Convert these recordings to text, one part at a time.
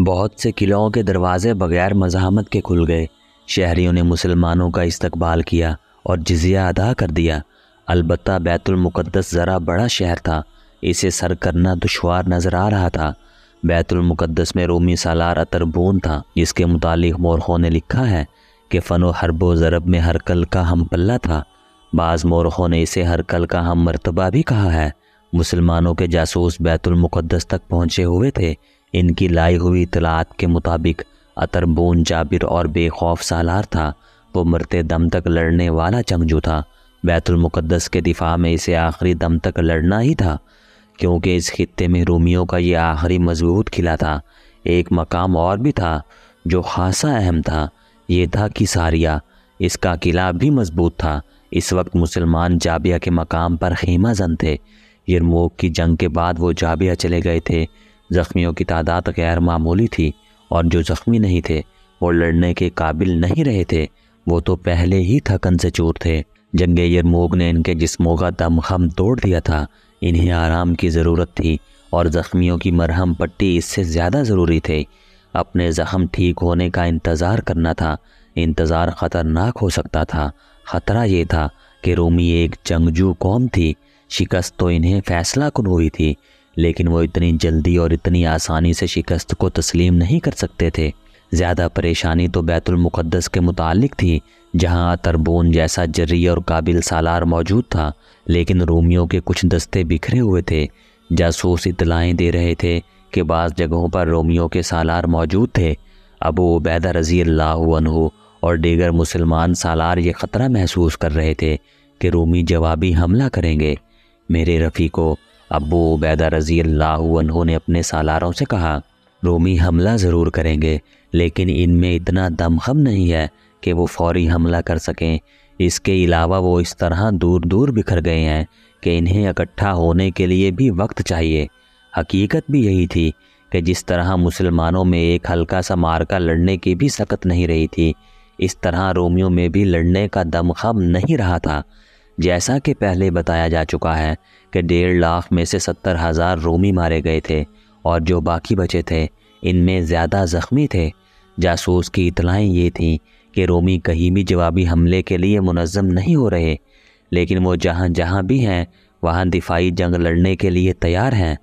بہت سے قلعوں کے دروازے بغیر مزاحمت کے کھل گئے۔ شہریوں نے مسلمانوں کا استقبال کیا اور جزیہ ادا کر دیا۔ البتہ بیت المقدس ذرا بڑا شہر تھا، اسے سر کرنا دشوار نظر آ رہا تھا۔ بیت المقدس میں رومی سالار اتربون تھا، جس کے متعلق مورخوں نے لکھا ہے کہ فن و حرب و ضرب میں ہرکل کا ہم پلہ تھا۔ بعض مورخوں نے اسے ہرکل کا ہم مرتبہ بھی کہا ہے۔ مسلمانوں کے جاسوس بیت المقدس تک پہنچے ہوئے تھے۔ ان کی لائی ہوئی اطلاعات کے مطابق اتربون جابر اور بے خوف سالار تھا۔ وہ مرتے دم تک لڑنے والا جنگجو تھا۔ بیت المقدس کے دفاع میں اسے آخری دم تک لڑنا ہی تھا، کیونکہ اس خطے میں رومیوں کا یہ آخری مضبوط قلعہ تھا۔ ایک مقام اور بھی تھا جو خاصا اہم تھا، یہ تھا کیساریہ۔ اس کا قلعہ بھی مضبوط تھا۔ اس وقت مسلمان جابیہ کے مقام پر خیمہ زن تھے۔ یرموک کی جنگ کے بعد وہ جابیہ چلے گئے تھے۔ زخمیوں کی تعداد غیر معمولی تھی، اور جو زخمی نہیں تھے وہ لڑنے کے قابل نہیں رہے تھے، وہ تو پہلے ہی تھکن سے چور تھے۔ جنگ یرموک نے ان کے جسموں کا دم خم توڑ دیا تھا۔ انہیں آرام کی ضرورت تھی، اور زخمیوں کی مرہم پٹی اس سے زیادہ ضروری تھی۔ اپنے زخم ٹھیک ہونے کا انتظار کرنا تھا۔ انتظار خطرناک ہو سکتا تھا۔ خطرہ یہ تھا کہ رومی ایک جنگجو قوم تھی۔ شکست تو انہیں فیصلہ کن ہوئی تھی، لیکن وہ اتنی جلدی اور اتنی آسانی سے شکست کو تسلیم نہیں کر سکتے تھے۔ زیادہ پریشانی تو بیت المقدس کے متعلق تھی، جہاں اتربون جیسا جری اور قابل سالار موجود تھا، لیکن رومیوں کے کچھ دستے بکھرے ہوئے تھے۔ جاسوس اطلاعیں دے رہے تھے کہ بعض جگہوں پر رومیوں کے سالار موجود تھے۔ ابو عبیدہ رضی اللہ عنہ اور دیگر مسلمان سالار یہ خطرہ محسوس کر رہے تھے کہ رومی جوابی حملہ کریں گے۔ میرے رفیقو، ابو عبیدہ رضی اللہ عنہ نے اپنے سالاروں سے کہا، رومی حملہ ضرور کریں گے، لیکن ان میں اتنا دم خم نہیں ہے کہ وہ فوری حملہ کر سکیں۔ اس کے علاوہ وہ اس طرح دور دور بکھر گئے ہیں کہ انہیں اکٹھا ہونے کے لیے بھی وقت چاہیے۔ حقیقت بھی یہی تھی کہ جس طرح مسلمانوں میں ایک ہلکا سا مارکا لڑنے کی بھی سکت نہیں رہی تھی، اس طرح رومیوں میں بھی لڑنے کا دم خم نہیں رہا تھا۔ جیسا کہ پہلے بتایا جا چکا ہے کہ 1.5 لاکھ میں سے 70,000 رومی مارے گئے تھے، اور جو باقی بچے تھے ان میں زیادہ زخمی تھے۔ جاسوس کی اطلاعیں یہ تھیں کہ رومی کہیں بھی جوابی حملے کے لیے منظم نہیں ہو رہے، لیکن وہ جہاں جہاں بھی ہیں وہاں دفاعی جنگ لڑنے کے لیے تیار ہیں۔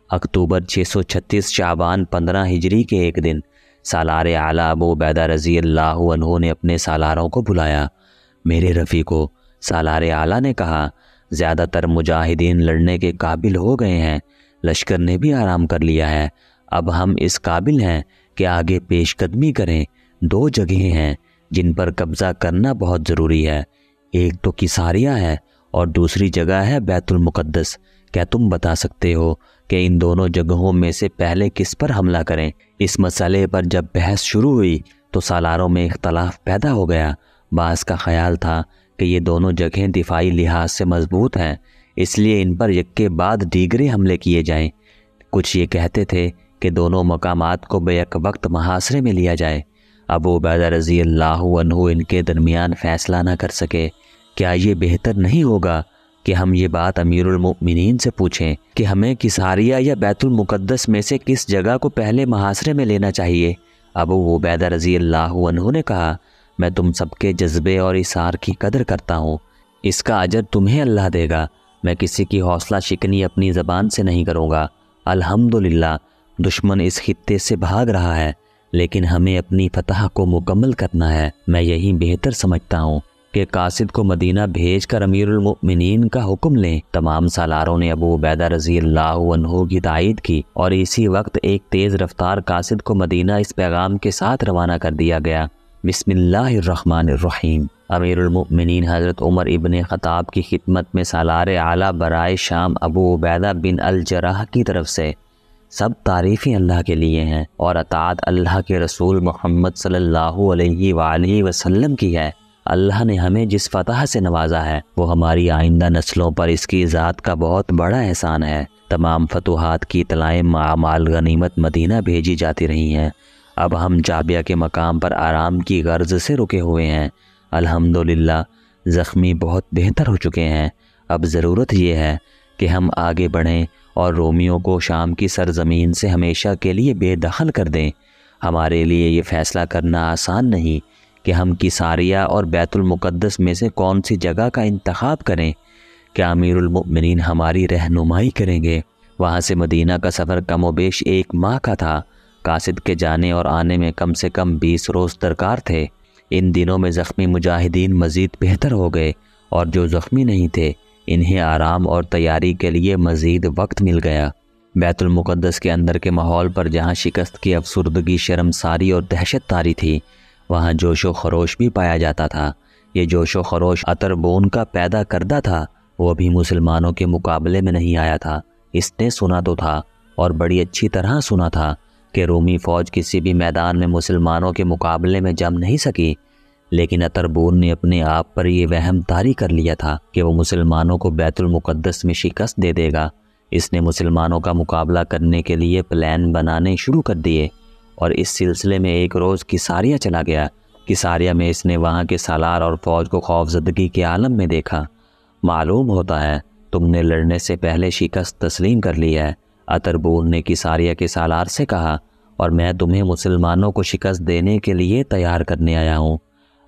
اکتوبر 636 شعبان 15 ہجری کے ایک دن سالار اعلیٰ ابو عبیدہ رضی اللہ عنہ نے اپنے سالاروں کو بلایا۔ میرے رفیقو، سالار اعلیٰ نے کہا، زیادہ تر مجاہدین لڑنے کے قابل ہو گئے ہیں، لشکر نے بھی آرام کر لیا ہے۔ اب ہم اس قابل ہیں کہ آگے پیش قدمی کریں۔ 2 جگہیں ہیں جن پر قبضہ کرنا بہت ضروری ہے، ایک تو کیساریہ ہے اور دوسری جگہ ہے بیت المقدس۔ کیا تم بتا سکتے ہو کہ ان دونوں جگہوں میں سے پہلے کس پر حملہ کریں؟ اس مسئلے پر جب بحث شروع ہوئی تو سالاروں میں اختلاف پیدا ہو گیا۔ بعض کا خیال تھا کہ یہ دونوں جگہیں دفاعی لحاظ سے مضبوط ہیں، اس لیے ان پر یک کے بعد دیگرے حملے کیے جائیں۔ کچھ یہ کہتے تھے کہ دونوں مقامات کو بیک وقت محاصرے میں لیا جائے۔ ابو عبیدہ رضی اللہ عنہ ان کے درمیان فیصلہ نہ کر سکے۔ کیا یہ بہتر نہیں ہوگا کہ ہم یہ بات امیر المؤمنین سے پوچھیں کہ ہمیں کیساریہ یا بیت المقدس میں سے کس جگہ کو پہلے محاصرے میں لینا چاہیے؟ ابو عبیدہ رضی اللہ عنہ نے کہا، میں تم سب کے جذبے اور اصرار کی قدر کرتا ہوں، اس کا اجر تمہیں اللہ دے گا۔ میں کسی کی حوصلہ شکنی اپنی زبان سے نہیں کروں گا۔ الحمدللہ دشمن اس خطے سے بھاگ رہا ہے، لیکن ہمیں اپنی فتح کو مکمل کرنا ہے۔ میں یہی بہتر سمجھتا ہوں کہ قاصد کو مدینہ بھیج کر امیر المؤمنین کا حکم لیں۔ تمام سالاروں نے ابو عبیدہ رضی اللہ عنہ کی تائید کی، اور اسی وقت ایک تیز رفتار قاصد کو مدینہ اس پیغام کے ساتھ روانہ کر دیا گیا، بسم اللہ الرحمن الرحیم۔ امیر المؤمنین حضرت عمر ابن خطاب کی خدمت میں سالار اعلیٰ برائے شام ابو عبیدہ بن الجراح کی طرف سے، سب تعریفیں اللہ کے لیے ہیں اور اطاعت اللہ کے رسول محمد صلی اللہ علیہ وآلہ وسلم کی ہے۔ اللہ نے ہمیں جس فتح سے نوازا ہے وہ ہماری آئندہ نسلوں پر اس کی ذات کا بہت بڑا احسان ہے۔ تمام فتوحات کی اطلاعیں مال غنیمت مدینہ بھیجی جاتی رہی ہیں۔ اب ہم جابیہ کے مقام پر آرام کی غرض سے رکے ہوئے ہیں۔ الحمدللہ زخمی بہت بہتر ہو چکے ہیں۔ اب ضرورت یہ ہے کہ ہم آگے بڑھیں اور رومیوں کو شام کی سرزمین سے ہمیشہ کے لیے بے دخل کر دیں۔ ہمارے لیے یہ فیصلہ کرنا آسان نہیں کہ ہم کیساریہ اور بیت المقدس میں سے کون سی جگہ کا انتخاب کریں۔ کیا امیر المؤمنین ہماری رہنمائی کریں گے؟ وہاں سے مدینہ کا سفر کم و بیش 1 ماہ کا تھا۔ قاصد کے جانے اور آنے میں کم سے کم 20 روز درکار تھے۔ ان دنوں میں زخمی مجاہدین مزید بہتر ہو گئے اور جو زخمی نہیں تھے انہیں آرام اور تیاری کے لیے مزید وقت مل گیا۔ بیت المقدس کے اندر کے ماحول پر جہاں شکست کی افسردگی، شرمساری اور دہشت طاری تھی، وہاں جوش و خروش بھی پایا جاتا تھا۔ یہ جوش و خروش عطربون کا پیدا کردہ تھا، وہ بھی مسلمانوں کے مقابلے میں نہیں آیا تھا۔ اس نے سنا تو تھا اور بڑی اچھی طرح سنا تھا کہ رومی فوج کسی بھی میدان میں مسلمانوں کے مقابلے میں جم نہیں سکی، لیکن عطربون نے اپنے آپ پر یہ وہم طاری کر لیا تھا کہ وہ مسلمانوں کو بیت المقدس میں شکست دے دے گا۔ اس نے مسلمانوں کا مقابلہ کرنے کے لیے پلان بنانے شروع کر دیے اور اس سلسلے میں ایک روز کیساریہ چلا گیا۔ کیساریہ میں اس نے وہاں کے سالار اور فوج کو خوفزدگی کے عالم میں دیکھا۔ معلوم ہوتا ہے تم نے لڑنے سے پہلے شکست تسلیم کر لی ہے، عطربون نے کیساریہ کے سالار سے کہا، اور میں تمہیں مسلمانوں کو شکست دینے کے لیے تیار کرنے آیا ہوں۔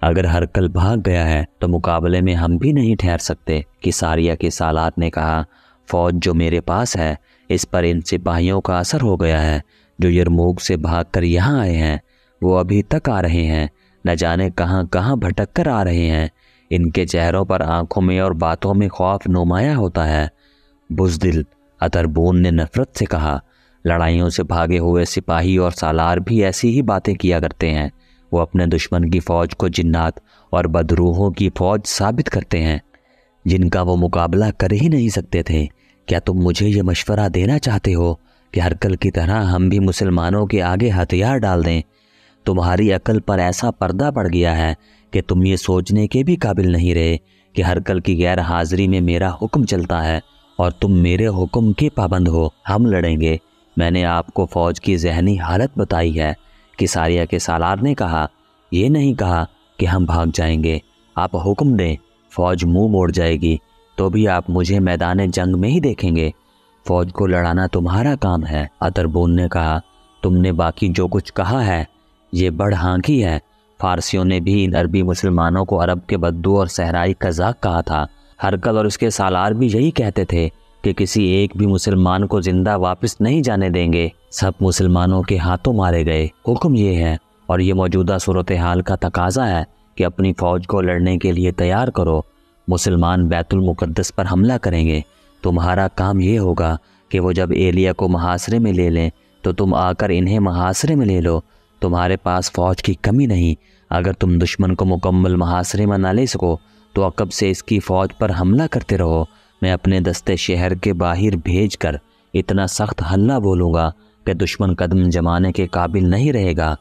اگر ہرقل بھاگ گیا ہے تو مقابلے میں ہم بھی نہیں ٹھہر سکتے۔ کیساریہ کے سالار نے کہا، فوج جو میرے پاس ہے اس پر ان سپاہیوں کا اثر ہو گیا ہے جو یرموک سے بھاگ کر یہاں آئے ہیں۔ وہ ابھی تک آ رہے ہیں، نہ جانے کہاں کہاں بھٹک کر آ رہے ہیں۔ ان کے چہروں پر، آنکھوں میں اور باتوں میں خوف نمایاں ہوتا ہے۔ بزدل، عطربون نے نفرت سے کہا، لڑائیوں سے بھاگے ہوئے سپاہی اور سالار بھی ایسی ہی باتیں کیا کرتے ہیں۔ وہ اپنے دشمن کی فوج کو جنات اور بدروحوں کی فوج ثابت کرتے ہیں جن کا وہ مقابلہ کر ہی نہیں سکتے تھے۔ کیا تم مجھے یہ مشورہ دینا چاہتے ہو کہ ہرقل کی طرح ہم بھی مسلمانوں کے آگے ہتھیار ڈال دیں؟ تمہاری عقل پر ایسا پردہ پڑ گیا ہے کہ تم یہ سوچنے کے بھی قابل نہیں رہے کہ ہرقل کی غیر حاضری میں میرا حکم چلتا ہے اور تم میرے حکم کے پابند ہو۔ ہم لڑیں گے۔ میں نے آپ کو فوج کی ذہنی حالت بتائی ہے۔ کیساریہ کے سالار نے کہا، یہ نہیں کہا کہ ہم بھاگ جائیں گے۔ آپ حکم دیں، فوج منہ موڑ جائے گی تو بھی آپ مجھے میدان جنگ میں ہی دیکھیں گے۔ فوج کو لڑانا تمہارا کام ہے۔ عطربون نے کہا، تم نے باقی جو کچھ کہا ہے یہ بڑ ہانکی ہے۔ فارسیوں نے بھی ان عربی مسلمانوں کو عرب کے بدو اور صحرائی قزاق کہا تھا۔ ہرقل اور اس کے سالار بھی یہی کہتے تھے کہ کسی ایک بھی مسلمان کو زندہ واپس نہیں جانے دیں گے۔ سب مسلمانوں کے ہاتھوں مارے گئے۔ حکم یہ ہے اور یہ موجودہ صورتحال کا تقاضا ہے کہ اپنی فوج کو لڑنے کے لیے تیار کرو۔ مسلمان بیت المقدس پر حملہ کریں گے۔ تمہارا کام یہ ہوگا کہ وہ جب ایلیہ کو محاصرے میں لے لیں تو تم آ کر انہیں محاصرے میں لے لو۔ تمہارے پاس فوج کی کمی نہیں۔ اگر تم دشمن کو مکمل محاصرے میں نہ لے سکو تو عقب سے اس کی فوج پر حملہ کرتے رہو۔ میں اپنے دستے شہر کے باہر بھیج کر اتنا سخت حلہ بولوں گا کہ دشمن قدم جمانے کے قابل نہیں رہے گا۔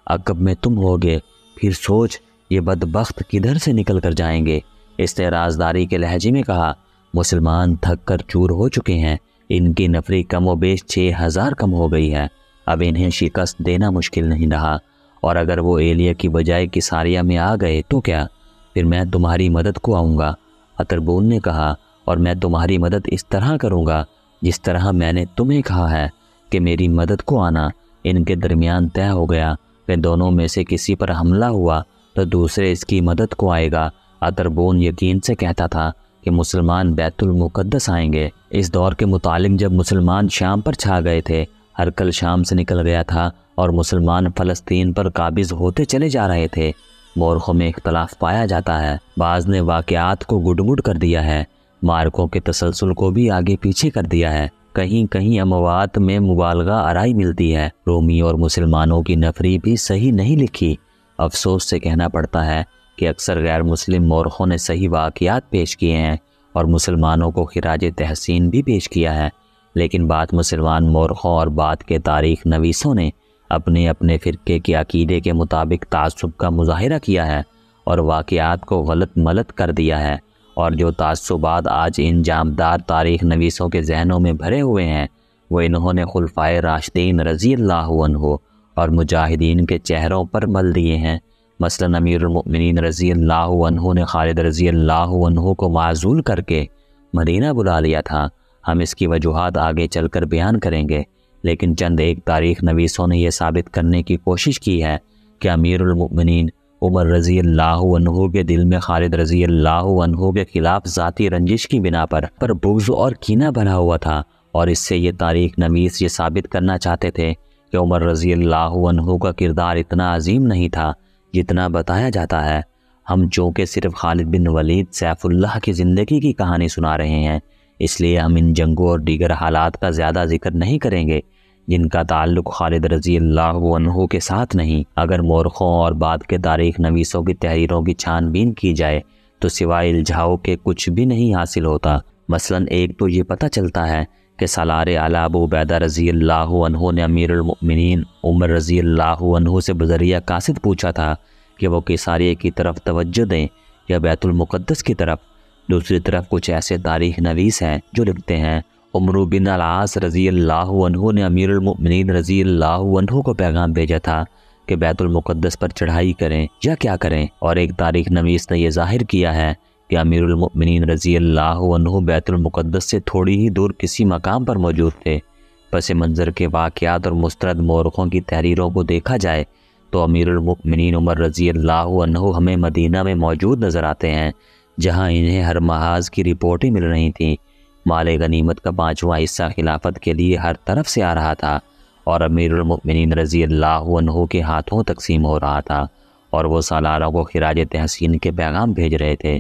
عقب میں تم ہوگے، پھر سوچ یہ بدبخت کدھر سے نکل کر جائیں گے۔ اس نے رازداری کے لہجے میں کہا، مسلمان تھک کر چور ہو چکے ہیں۔ ان کی نفری کم و بیش 6000 کم ہو گئی ہے۔ اب انہیں شکست دینا مشکل نہیں رہا، اور اگر وہ ایلیہ کی بجائے کیساریہ میں آ گئے تو کیا؟ پھر میں تمہاری مدد کو آؤں گا۔ عطربون نے کہا، اور میں تمہاری مدد اس طرح کروں گا جس طرح میں نے تمہیں کہا ہے کہ میری مدد کو آنا۔ ان کے درمیان طے ہو گیا کہ دونوں میں سے کسی پر حملہ ہوا تو دوسرے اس کی مدد کو آئے گا۔ عطربون یقین سے کہتا تھا کہ مسلمان بیت المقدس آئیں گے۔ اس دور کے متعلق جب مسلمان شام پر چھا گئے تھے، ہرقل شام سے نکل گیا تھا اور مسلمان فلسطین پر قابض ہوتے چلے جا رہے تھے۔ مورخوں میں اختلاف پایا جاتا ہے۔ بعض نے واقعات کو گڈ مڈ کر دیا ہے، مارکوں کے تسلسل کو بھی آگے پیچھے کر دیا ہے۔ کہیں کہیں اموات میں مبالغہ آرائی ملتی ہے۔ رومی اور مسلمانوں کی نفری بھی صحیح نہیں لکھی۔ افسوس سے کہنا پڑتا ہے کہ اکثر غیر مسلم مورخوں نے صحیح واقعات پیش کیے ہیں اور مسلمانوں کو خراج تحسین بھی پیش کیا ہے، لیکن بعض مسلمان مورخوں اور بعد کے تاریخ نویسوں نے اپنے اپنے فرقے کے عقیدے کے مطابق تعصب کا مظاہرہ کیا ہے اور واقعات کو غلط ملت کر دیا ہے، اور جو تعصبات آج ان جامدار تاریخ نویسوں کے ذہنوں میں بھرے ہوئے ہیں وہ انہوں نے خلفائے راشدین رضی اللہ عنہ اور مجاہدین کے چہروں پر مل دیے ہیں۔ مثلا امیر المؤمنین رضی اللہ عنہ نے خالد رضی اللہ عنہ کو معزول کر کے مدینہ بلا لیا تھا۔ ہم اس کی وجوہات آگے چل کر بیان کریں گے، لیکن چند ایک تاریخ نویسوں نے یہ ثابت کرنے کی کوشش کی ہے کہ امیر المؤمنین عمر رضی اللہ عنہ کے دل میں خالد رضی اللہ عنہ کے خلاف ذاتی رنجش کی بنا پر بغض اور کینہ بنا ہوا تھا، اور اس سے یہ تاریخ نویس یہ ثابت کرنا چاہتے تھے کہ عمر رضی اللہ عنہ کا کردار اتنا عظیم نہیں تھا جتنا بتایا جاتا ہے۔ ہم چونکہ صرف خالد بن ولید سیف اللہ کی زندگی کی کہانی سنا رہے ہیں، اس لیے ہم ان جنگوں اور دیگر حالات کا زیادہ ذکر نہیں کریں گے جن کا تعلق خالد رضی اللہ عنہ کے ساتھ نہیں۔ اگر مورخوں اور بعد کے تاریخ نویسوں کی تحریروں کی چھان بین کی جائے تو سوائے الجھاؤ کے کچھ بھی نہیں حاصل ہوتا۔ مثلاً ایک تو یہ پتہ چلتا ہے کہ سالار اعلیٰ ابو عبیدہ رضی اللہ عنہ نے امیر المؤمنین عمر رضی اللہ عنہ سے بذریعہ قاصد پوچھا تھا کہ وہ کیساریہ کی طرف توجہ دیں یا بیت المقدس کی طرف۔ دوسری طرف کچھ ایسے تاریخ نویس ہیں جو لکھتے ہیں عمرو بن العاص رضی اللہ عنہ نے امیر المؤمنین رضی اللہ عنہ کو پیغام بھیجا تھا کہ بیت المقدس پر چڑھائی کریں یا کیا کریں، اور ایک تاریخ نویس نے یہ ظاہر کیا ہے کہ امیر المؤمنین رضی اللہ عنہ بیت المقدس سے تھوڑی ہی دور کسی مقام پر موجود تھے۔ پس منظر کے واقعات اور مستند مورخوں کی تحریروں کو دیکھا جائے تو امیر المؤمنین عمر رضی اللہ عنہ ہمیں مدینہ میں موجود نظر آتے ہیں، جہاں انہیں ہر محاذ کی رپورٹیں مل رہی تھیں۔ مال غنیمت کا 5واں حصہ خلافت کے لیے ہر طرف سے آ رہا تھا اور امیر المؤمنین رضی اللہ عنہ کے ہاتھوں تقسیم ہو رہا تھا، اور وہ سالاروں کو خراج تحسین کے پیغام بھیج رہے تھے۔